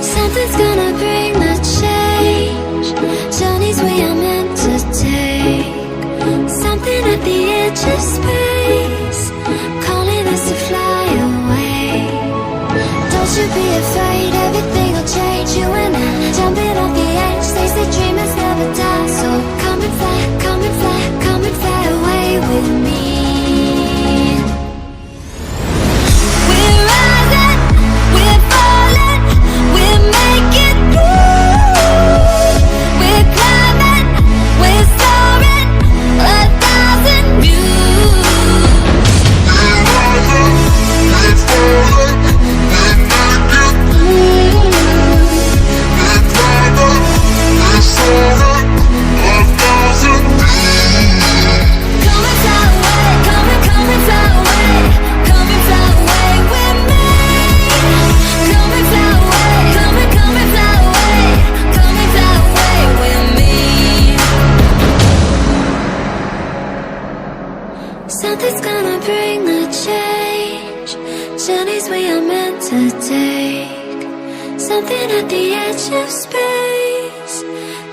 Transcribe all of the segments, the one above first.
Something's gonna bring the change. Journeys we are meant to take. Something at the edge of space, calling us to fly away. Don't you be afraid, everything will change. You and I, jumping off the edge. They say dreamers never die. So come and fly, come and fly, come and fly away with me. We're journeys we are meant to take. Something at the edge of space,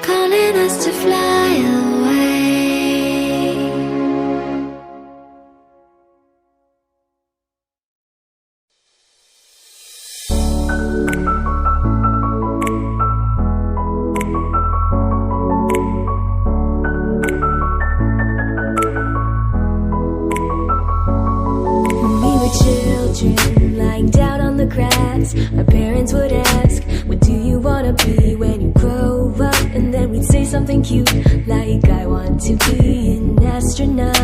calling us to fly away. Children lying down on the grass, our parents would ask, what do you wanna be when you grow up? And then we'd say something cute like, I want to be an astronaut.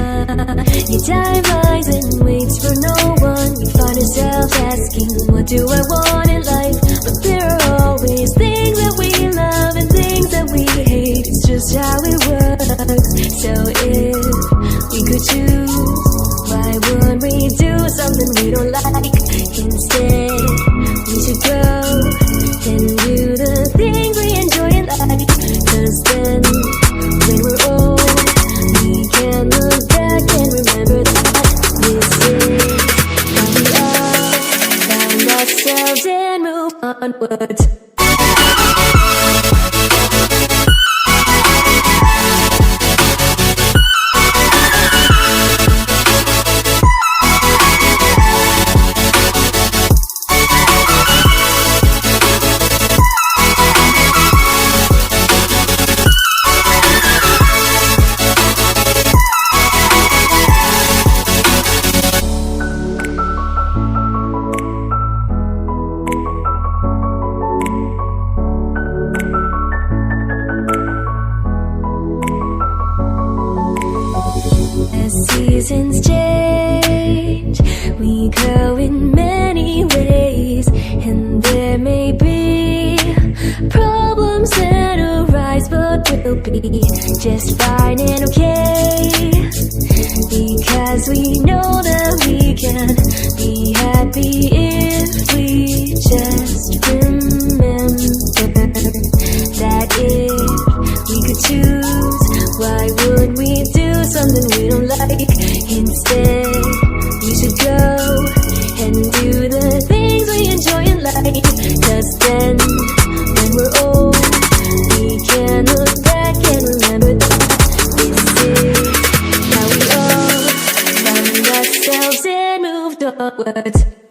Your time flies and waits for no one. We find ourselves asking, what do I want in life? But there are always things that we love and things that we hate. It's just how it works. So if we could choose, why would we do something we don't like? Instead, we should go and do the things we enjoy in life. Cause then, when we're old, we can look back and remember that this is how we all found ourselves and move onwards. Seasons change, we grow in many ways, and there may be problems that arise, but we'll be just fine and okay, because we know that we can be happy if we just remember that if we could choose, why would we do something we don't like? Instead, we should go and do the things we enjoy in life. Cause then, when we're old, we can look back and remember that this is how we all found ourselves and moved onwards.